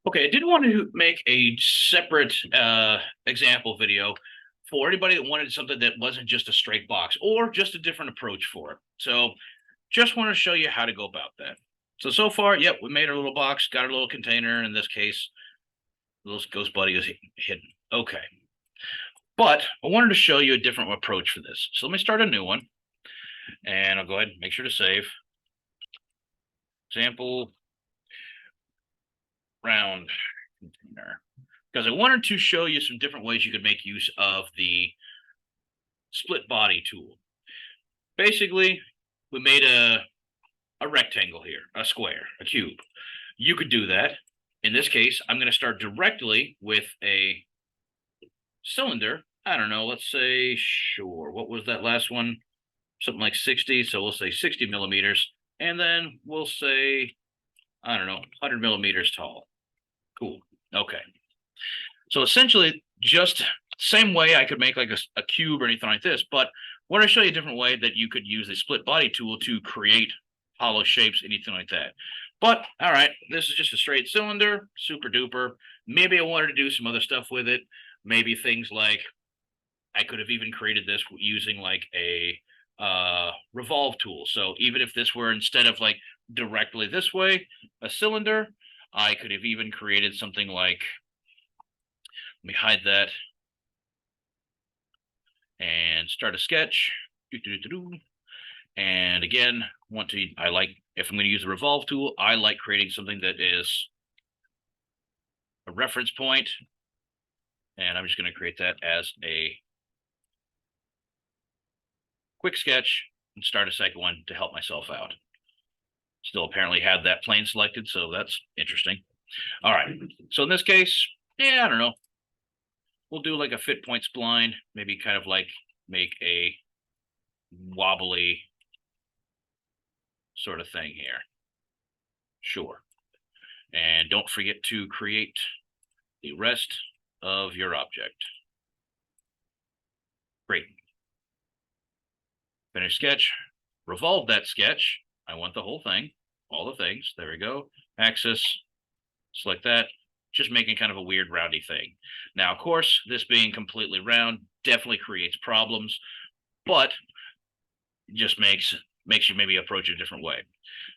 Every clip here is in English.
Okay, I did want to make a separate example video for anybody that wanted something that wasn't just a straight box or just a different approach for it. So just want to show you how to go about that. So far, yep, we made our little box, got our little container. In this case, little ghost buddy is hidden. Okay. But I wanted to show you a different approach for this. So let me start a new one. And I'll go ahead and make sure to save. Example round container. Because I wanted to show you some different ways you could make use of the split body tool. Basically, we made a rectangle here, a square, a cube. You could do that. In this case, I'm going to start directly with a cylinder. I don't know, let's say, sure, what was that last one? Something like 60, so we'll say 60 millimeters. And then we'll say, I don't know, 100 millimeters tall. Cool, okay. So essentially, just same way I could make like a cube or anything like this, but I want to show you a different way that you could use the split body tool to create hollow shapes, anything like that. But all right, this is just a straight cylinder, super duper. Maybe I wanted to do some other stuff with it. Maybe things like I could have even created this using like a revolve tool. So even if this were instead of like directly this way, a cylinder, I could have even created something like, let me hide that and start a sketch. And again, if I'm going to use the revolve tool, I like creating something that is a reference point. And I'm just going to create that as a quick sketch and start a second one to help myself out. Still apparently have that plane selected, so that's interesting. All right, so in this case, yeah, I don't know. We'll do like a fit point spline, maybe kind of like make a wobbly sort of thing here. Sure. And don't forget to create the rest of your object. Great. Finish sketch. Revolve that sketch. I want the whole thing, all the things. There we go. Axis. Select that. Just making kind of a weird roundy thing. Now, of course, this being completely round definitely creates problems, but it just makes you maybe approach it a different way.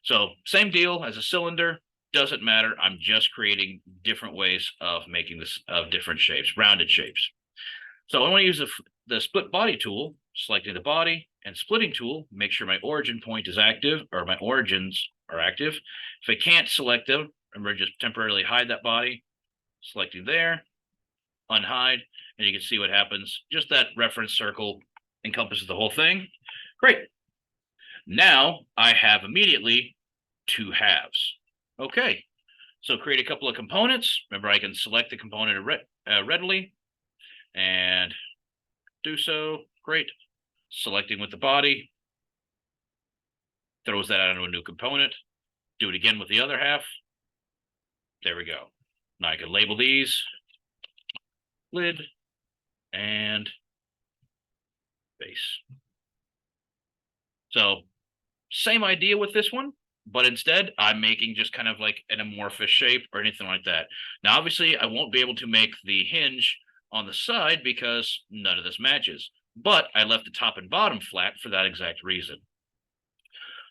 So same deal as a cylinder, doesn't matter. I'm just creating different ways of making this of different shapes, rounded shapes. So I want to use the split body tool, selecting the body and splitting tool, make sure my origin point is active or my origins are active. If I can't select them, remember, just temporarily hide that body, selecting there, unhide, and you can see what happens. Just that reference circle encompasses the whole thing. Great. Now I have immediately two halves. Okay, so create a couple of components. Remember, I can select the component readily and do so. Great. Selecting with the body, throws that out into a new component. Do it again with the other half. There we go. Now I can label these lid and base. So same idea with this one, but instead I'm making just kind of like an amorphous shape or anything like that. Now, obviously, I won't be able to make the hinge on the side because none of this matches, but I left the top and bottom flat for that exact reason.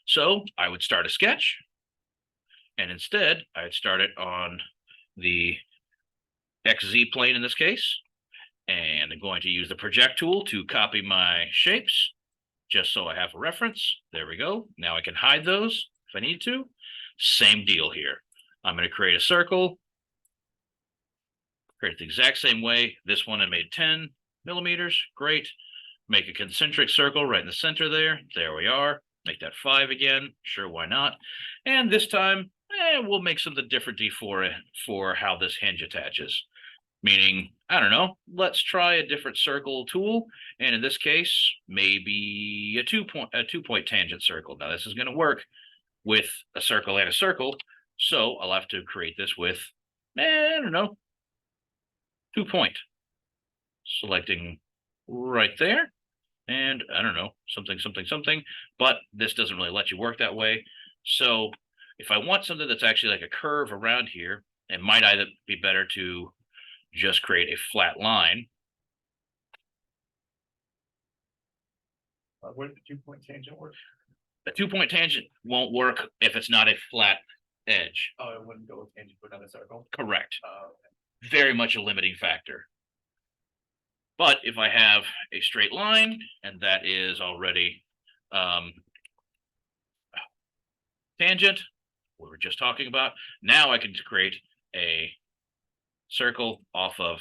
So I would start a sketch, and instead I'd start it on the XZ plane in this case, and I'm going to use the project tool to copy my shapes just so I have a reference. There we go. Now I can hide those if I need to. Same deal here. I'm going to create a circle, create it the exact same way. This one I made 10 millimeters. Great. Make a concentric circle right in the center there. There we are. Make that 5 again. Sure, why not? And this time, we'll make something different for how this hinge attaches. Meaning, I don't know, let's try a different circle tool. And in this case, maybe a two-point tangent circle. Now, this is going to work with a circle and a circle. So I'll have to create this with, I don't know, 2-point. Selecting right there. And I don't know, something, but this doesn't really let you work that way. So if I want something that's actually like a curve around here, it might either be better to just create a flat line. Where did the 2-point tangent work? The 2-point tangent won't work if it's not a flat edge. Oh, it wouldn't go with tangent to another circle. Correct. Okay. Very much a limiting factor. But if I have a straight line, and that is already tangent, we were just talking about, now I can create a circle off of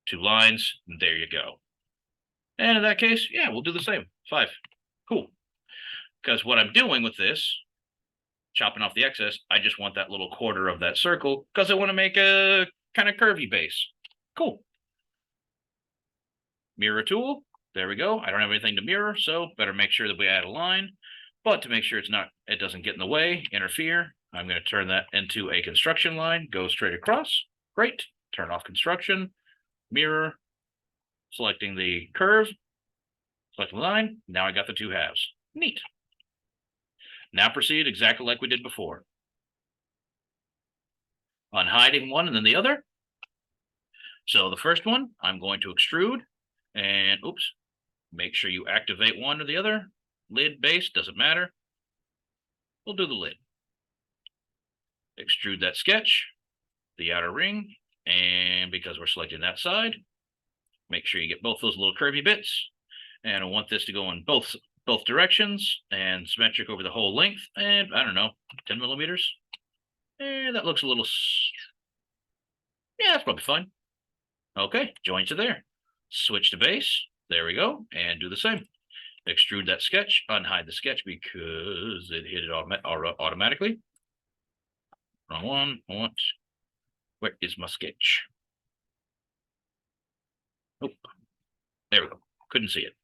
2 lines, and there you go. And in that case, yeah, we'll do the same. 5. Cool. Because what I'm doing with this, chopping off the excess, I just want that little quarter of that circle because I want to make a kind of curvy base. Cool. Mirror tool. There we go. I don't have anything to mirror, so better make sure that we add a line. But to make sure it doesn't get in the way, interfere, I'm going to turn that into a construction line. Go straight across. Great. Turn off construction. Mirror. Selecting the curve. Selecting the line. Now I got the 2 halves. Neat. Now proceed exactly like we did before. Unhiding one and then the other. So the first one, I'm going to extrude. And oops, make sure you activate one or the other. Lid, base, doesn't matter. We'll do the lid. Extrude that sketch, the outer ring, and because we're selecting that side, make sure you get both those little curvy bits. And I want this to go in both directions and symmetric over the whole length. And I don't know, 10 millimeters. And that looks a little, yeah, that's probably fine. Okay, joints are there. Switch to base. There we go. And do the same. Extrude that sketch, unhide the sketch because it hit it automatically. Wrong one. I want, where is my sketch? Oh, there we go. Couldn't see it.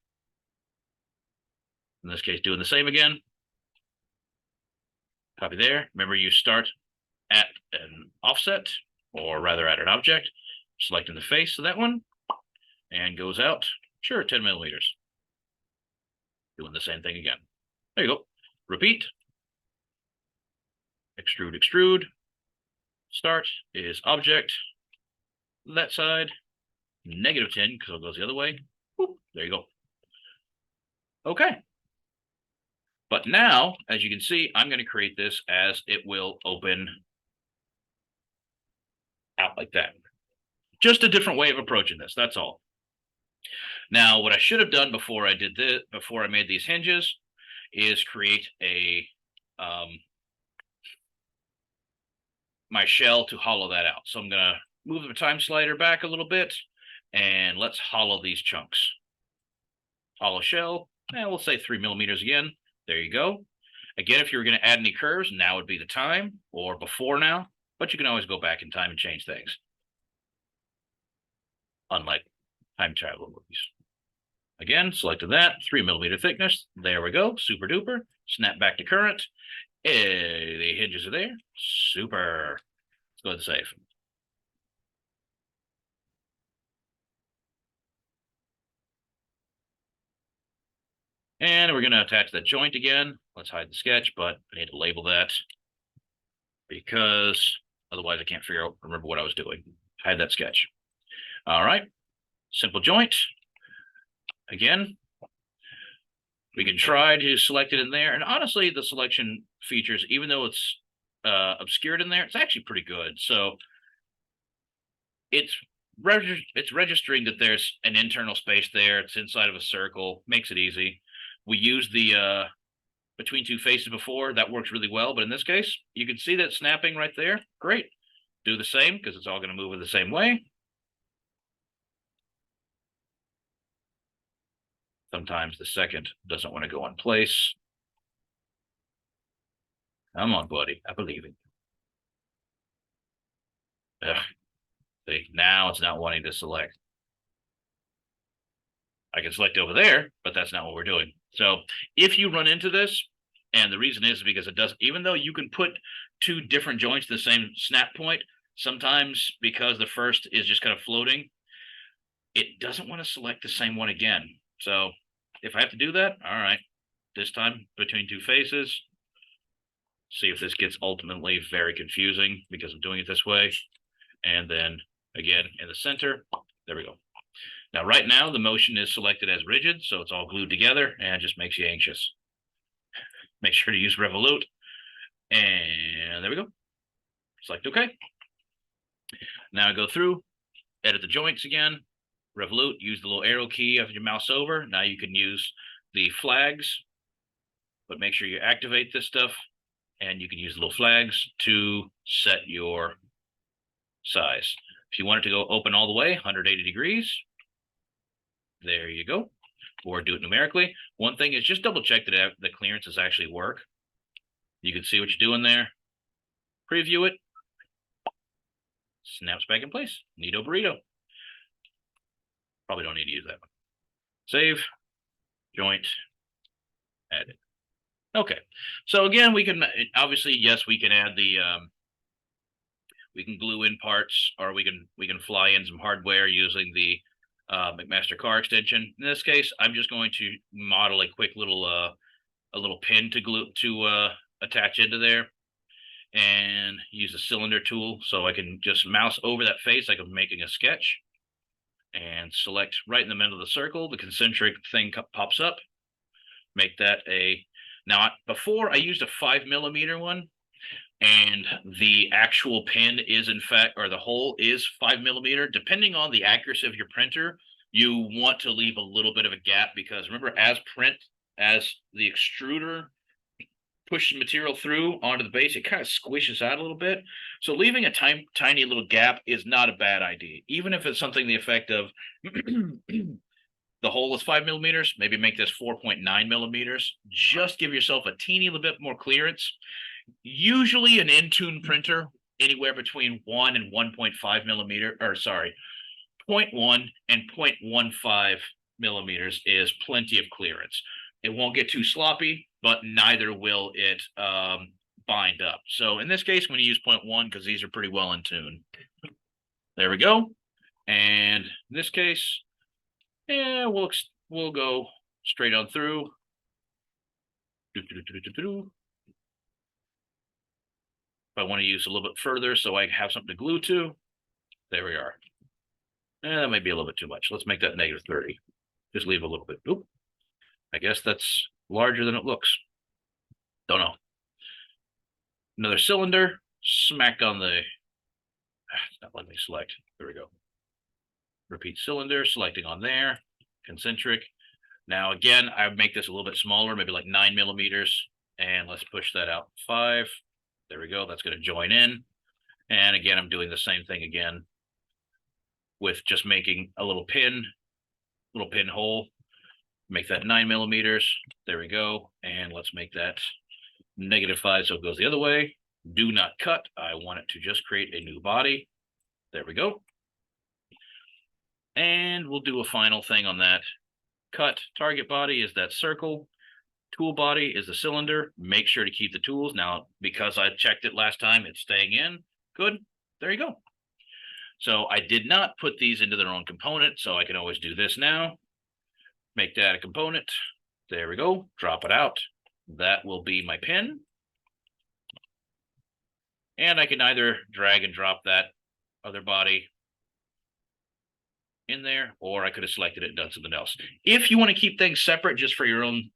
In this case, doing the same again. Copy there. Remember, you start at an offset, or rather at an object, selecting the face of that one, and goes out, sure, 10 millimeters. Doing the same thing again. There you go. Repeat. Extrude, extrude. Start is object. That side, -10, because it goes the other way. Whoop, there you go. Okay. But now, as you can see, I'm going to create this as it will open out like that. Just a different way of approaching this, that's all. Now, what I should have done before I did this, before I made these hinges, is create a my shell to hollow that out. So I'm going to move the time slider back a little bit, and let's hollow these chunks. Hollow shell, and we'll say 3 millimeters again. There you go. Again, if you were going to add any curves, now would be the time, or before now, but you can always go back in time and change things. Unlike time travel movies. Again, selected that, 3 millimeter thickness. There we go, super duper. Snap back to current. The hinges are there. Super. Let's go ahead and save. And we're going to attach that joint again. Let's hide the sketch, but I need to label that because otherwise I can't remember what I was doing. Hide that sketch. All right. Simple joint. Again, we can try to select it in there. And honestly, the selection features, even though it's obscured in there, it's actually pretty good. So it's registering that there's an internal space there. It's inside of a circle, makes it easy. We used the between 2 faces before. That works really well. But in this case, you can see that snapping right there. Great. Do the same because it's all going to move in the same way. Sometimes the second doesn't want to go in place. Come on, buddy. I believe in you. Ugh. See, now it's not wanting to select. I can select over there, but that's not what we're doing. So if you run into this, and the reason is because it does, even though you can put 2 different joints to the same snap point, sometimes because the first is just kind of floating, it doesn't want to select the same one again. So if I have to do that, all right, this time between 2 faces, See if this gets ultimately very confusing because I'm doing it this way. And then again, in the center, there we go. Now, right now, the motion is selected as rigid, so it's all glued together and it just makes you anxious. Make sure to use Revolute. And there we go. Select OK. Now go through, edit the joints again, Revolute, use the little arrow key of your mouse over. Now you can use the flags, but make sure you activate this stuff, and you can use the little flags to set your size. If you want it to go open all the way, 180 degrees, there you go, or do it numerically. One thing is just double check that the clearances actually work. You can see what you're doing there. Preview it. Snaps back in place. Neato burrito. Probably don't need to use that one. Save. Joint. Edit. Okay. So again, we can obviously, yes, we can add the we can glue in parts, or we can fly in some hardware using the McMaster car extension. In this case, I'm just going to model a quick little a little pin to glue to attach into there, and use the cylinder tool so I can just mouse over that face like I'm making a sketch, and select right in the middle of the circle. The concentric thing pops up. Make that a, now before I used a 5mm one, and the actual pin is in fact, or the hole is 5mm. Depending on the accuracy of your printer, you want to leave a little bit of a gap, because remember, as the extruder pushes material through onto the base, it kind of squishes out a little bit. So leaving a tiny little gap is not a bad idea, even if it's something the effect of the hole is 5mm, maybe make this 4.9mm. Just give yourself a teeny little bit more clearance. Usually an Intune printer, anywhere between 1 and 1.5mm, or sorry, 0.1 and 0.15mm is plenty of clearance. It won't get too sloppy, but neither will it bind up. So in this case, I'm going to use 0.1 because these are pretty well in tune. There we go. And in this case, yeah, we'll go straight on through. If I want to use a little bit further so I have something to glue to, there we are. That might be a little bit too much. Let's make that -30. Just leave a little bit. Oop. I guess that's larger than it looks. Don't know. Another cylinder. Smack on the. It's not letting me select. There we go. Repeat cylinder. Selecting on there. Concentric. Now again, I would make this a little bit smaller, maybe like 9mm, and let's push that out 5. There we go. That's going to join in. And again, I'm doing the same thing again with just making a little pin hole. Make that 9mm. There we go. And let's make that -5 so it goes the other way. Do not cut. I want it to just create a new body. There we go. And we'll do a final thing on that. Cut target body is that circle. Tool body is the cylinder. Make sure to keep the tools. Now, because I checked it last time, it's staying in. Good. There you go. So I did not put these into their own component, so I can always do this now. Make that a component. There we go. Drop it out. That will be my pin. And I can either drag and drop that other body in there, or I could have selected it and done something else. If you want to keep things separate just for your own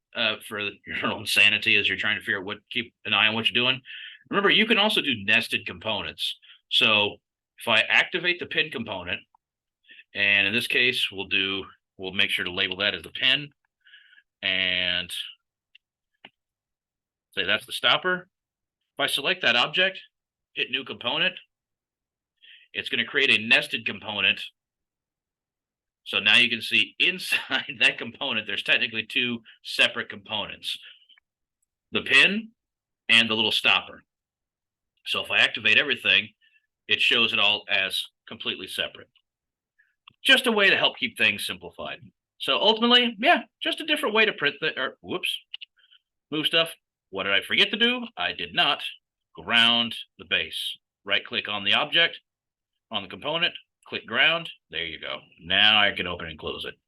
sanity as you're trying to figure out keep an eye on what you're doing, remember, you can also do nested components. So if I activate the pin component, and in this case, we'll make sure to label that as the pin, and say that's the stopper. If I select that object, hit new component, it's going to create a nested component. So now you can see inside that component, there's technically 2 separate components, the pin and the little stopper. So if I activate everything, it shows it all as completely separate. Just a way to help keep things simplified. So ultimately, yeah, just a different way to print move stuff. What did I forget to do? I did not ground the base. Right click on the object, on the component, click ground. There you go. Now I can open and close it.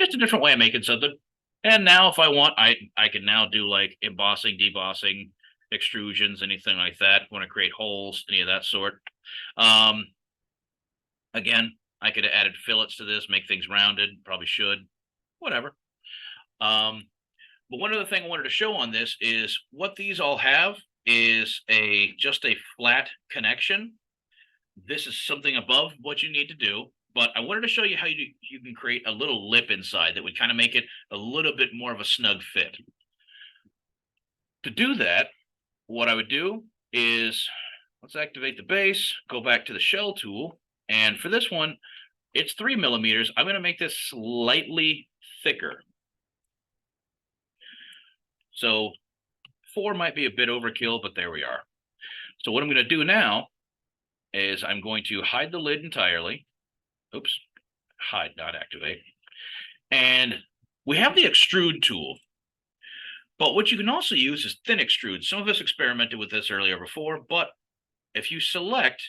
Just a different way of making something. And now if I want, I can now do like embossing, debossing, extrusions, anything like that. Want to create holes, any of that sort. Again, I could have added fillets to this, make things rounded, probably should, whatever. But one other thing I wanted to show on this is what these all have is just a flat connection. This is something above what you need to do, but I wanted to show you how you can create a little lip inside that would kind of make it a little bit more of a snug fit. To do that, what I would do is let's activate the base, go back to the shell tool, and for this one, it's 3 millimeters. I'm going to make this slightly thicker. So 4 might be a bit overkill, but there we are. So what I'm going to do now is I'm going to hide the lid entirely. Oops, hide, not activate. And we have the extrude tool. But what you can also use is thin extrude. Some of us experimented with this earlier before, but if you select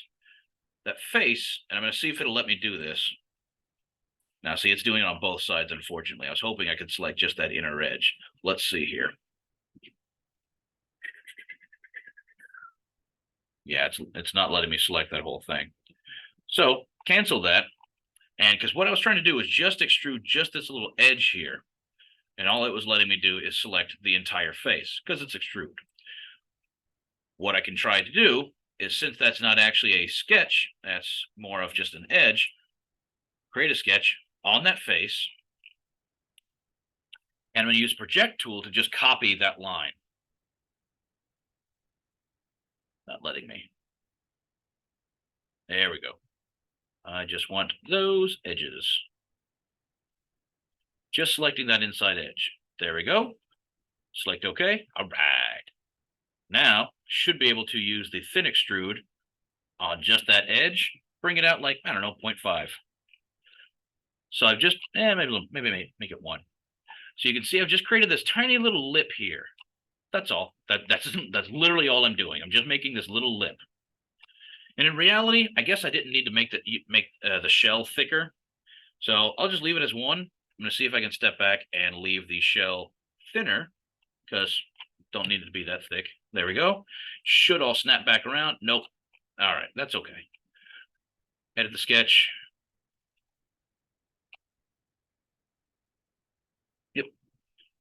that face, and I'm going to see if it'll let me do this. Now, see, it's doing it on both sides, unfortunately. I was hoping I could select just that inner edge. Let's see here. Yeah, it's not letting me select that whole thing. So cancel that. And because what I was trying to do is just extrude just this little edge here. And all it was letting me do is select the entire face because it's extrude. What I can try to do is, since that's not actually a sketch, that's more of just an edge, create a sketch on that face. And I'm going to use project tool to just copy that line. Not letting me. There we go. I just want those edges. Just selecting that inside edge. There we go. Select OK. All right. Now, should be able to use the thin extrude on just that edge. Bring it out like, I don't know, 0.5. So I've just, maybe make it 1. So you can see I've just created this tiny little lip here. That's all. That's literally all I'm doing. I'm just making this little lip. And in reality, I guess I didn't need to make the shell thicker. So I'll just leave it as 1. I'm going to see if I can step back and leave the shell thinner because don't need it to be that thick. There we go. Should all snap back around. Nope. All right. That's okay. Edit the sketch. Yep.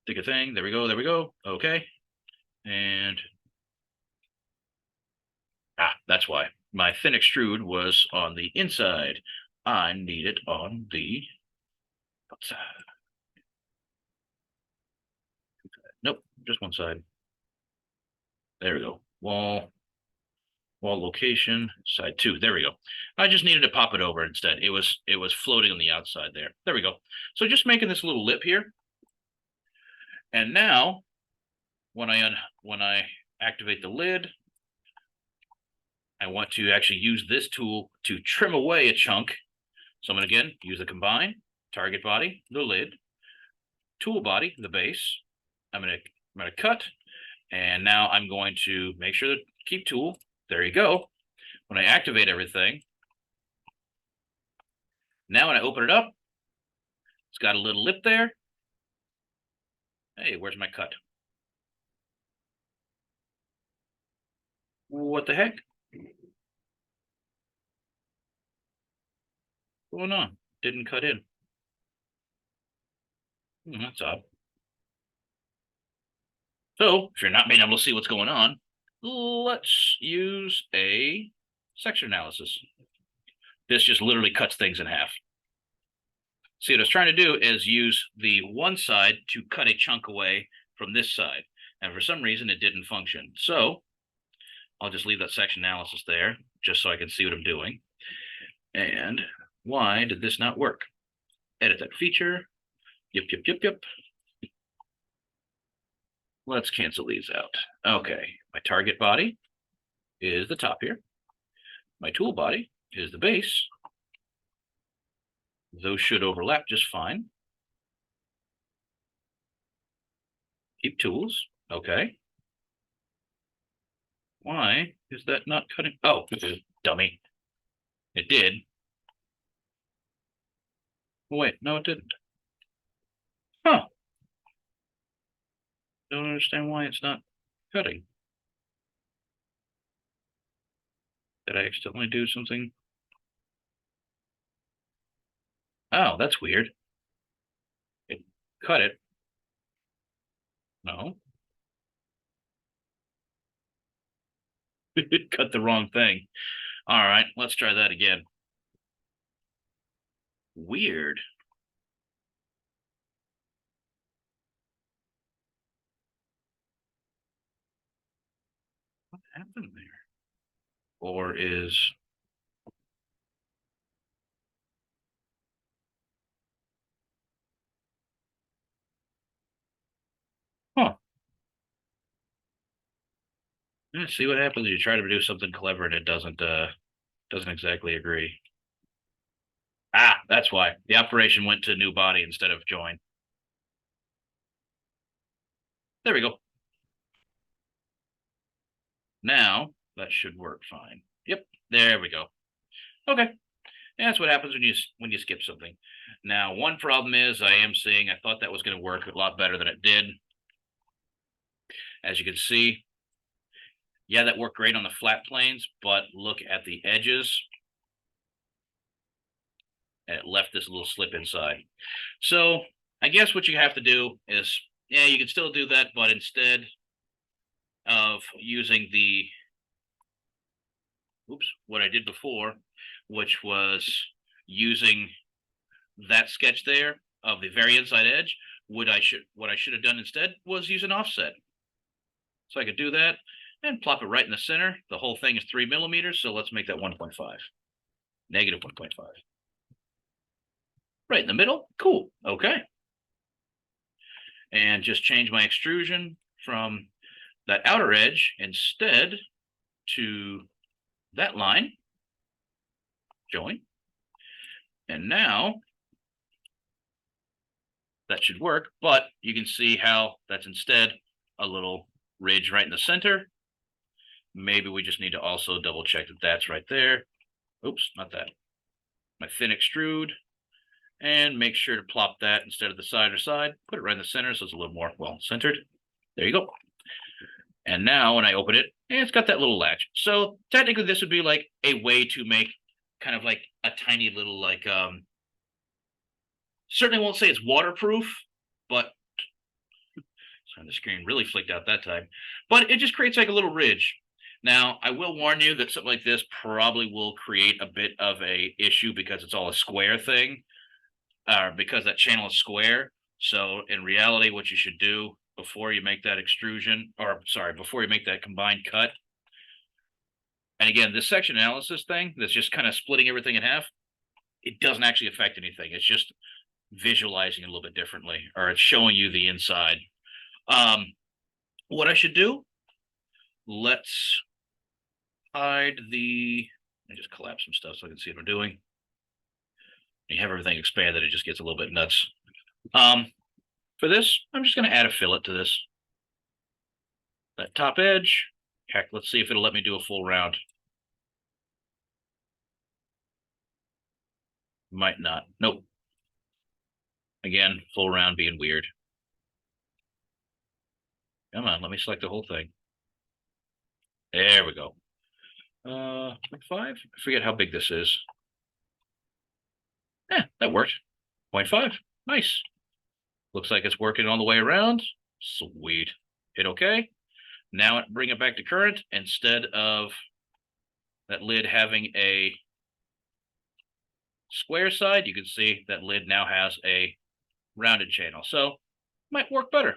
Take a thing. There we go. There we go. Okay. And that's why my thin extrude was on the inside. I need it on the outside. Nope, just one side. There we go. Wall location, side 2. There we go. I just needed to pop it over instead. It was floating on the outside there. There we go. So just making this little lip here. And now when I activate the lid, I want to actually use this tool to trim away a chunk. So I'm going to, again, use the combine, target body, the lid, tool body, the base. I'm going to cut, and now I'm going to make sure that keep tool. There you go. When I activate everything, now when I open it up, it's got a little lip there. Hey, where's my cut? What the heck? What's going on? Didn't cut in. That's odd. So if you're not being able to see what's going on, let's use a section analysis. This just literally cuts things in half. See, what I was trying to do is use the one side to cut a chunk away from this side. And for some reason, it didn't function. So I'll just leave that section analysis there just so I can see what I'm doing. And why did this not work? Edit that feature. Yep. Let's cancel these out. Okay, my target body is the top here. My tool body is the base. Those should overlap just fine. Keep tools. Okay. Why is that not cutting? Oh, dummy. It did. Oh, wait, no, it didn't. Huh. Don't understand why it's not cutting. Did I accidentally do something? Oh, that's weird. It cut it. No. It cut the wrong thing. All right, let's try that again. Weird. What happened there? Or is... Huh. Yeah, see what happens when you try to do something clever and it doesn't exactly agree. Ah, that's why. The operation went to new body instead of join. There we go. Now that should work fine. Yep, there we go. Okay. Yeah, that's what happens when you skip something. Now, one problem is I am seeing I thought that was going to work a lot better than it did. As you can see, yeah, that worked great on the flat planes, but look at the edges. And it left this little slip inside. So I guess what you have to do is, yeah, you can still do that, but instead of using the, oops, what I did before, which was using that sketch there of the very inside edge, what I should have done instead was use an offset. So I could do that and plop it right in the center. The whole thing is 3 millimeters, so let's make that 1.5, negative 1.5. Right in the middle, cool, okay. And just change my extrusion from that outer edge instead to that line, join. And now that should work, but you can see how that's instead a little ridge right in the center. Maybe we just need to also double check that that's right there. Oops, not that. My thin extrude, and make sure to plop that instead of the side or side. Put it right in the center so it's a little more well centered. There you go. And now when I open it, it's got that little latch. So technically this would be like a way to make kind of like a tiny little like certainly won't say it's waterproof, but sorry, the screen really flicked out that time. But it just creates like a little ridge. Now, I will warn you that something like this probably will create a bit of a issue because it's all a square thing, because that channel is square. So in reality, what you should do before you make that extrusion, or sorry, before you make that combined cut, and again, this section analysis thing that's just kind of splitting everything in half, it doesn't actually affect anything. It's just visualizing it a little bit differently, or it's showing you the inside. What I should do, let's hide the, I just collapse some stuff so I can see what I'm doing. You have everything expanded, it just gets a little bit nuts. For this, I'm just going to add a fillet to this. That top edge, heck, let's see if it'll let me do a full round. Might not. Nope. Again, full round being weird. Come on, let me select the whole thing. There we go. 0.5? I forget how big this is. Yeah, that worked. 0.5. Nice. Looks like it's working all the way around. Sweet. Hit OK. Now bring it back to current. Instead of that lid having a square side, you can see that lid now has a rounded channel. So might work better.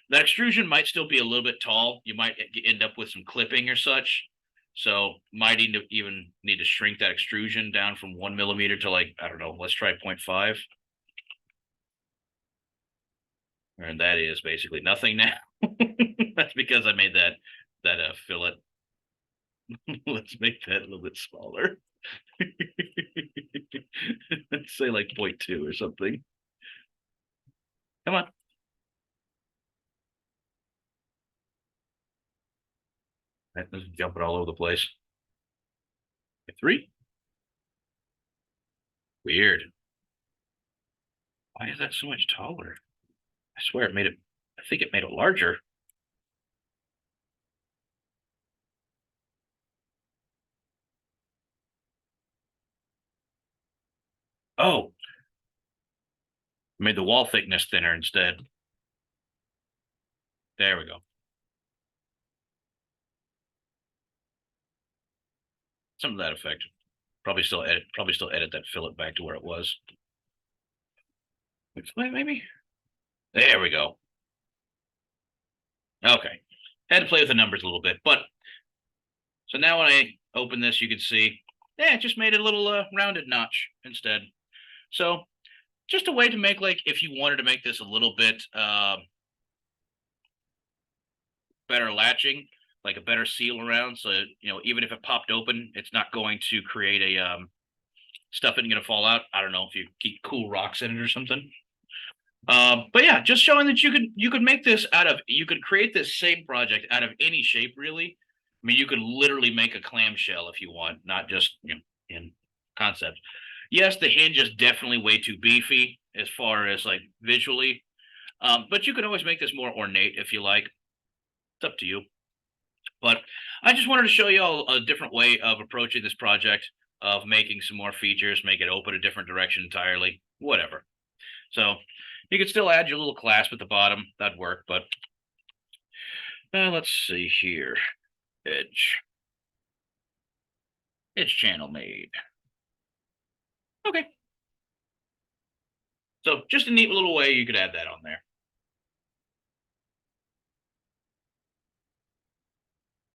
That extrusion might still be a little bit tall. You might end up with some clipping or such. So might even need to shrink that extrusion down from 1 millimeter to like, I don't know, let's try 0.5. And that is basically nothing now. That's because I made that fillet. Let's make that a little bit smaller. Let's say like 0.2 or something. Come on. That's jumping all over the place. 3. Weird. Why is that so much taller? I swear it made it I think it made it larger. Oh, made the wall thickness thinner instead. There we go. Some of that effect. Probably still edit that fillet back to where it was. Wait, maybe. There we go. Okay. Had to play with the numbers a little bit, but so now when I open this, you can see, yeah, it just made it a little rounded notch instead. So just a way to make, like, if you wanted to make this a little bit better latching, like a better seal around, so even if it popped open, it's not going to create a stuff isn't going to fall out. I don't know if you keep cool rocks in it or something. But yeah, just showing that you could make this you could create this same project out of any shape, really. I mean, you could literally make a clamshell if you want, not just in concept. Yes, the hinge is definitely way too beefy as far as like visually, but you can always make this more ornate if you like. It's up to you. But I just wanted to show you all a different way of approaching this project, of making some more features, make it open a different direction entirely, whatever. So you could still add your little clasp at the bottom. That'd work, but let's see here. Edge. Edge channel made. Okay. So just a neat little way you could add that on there.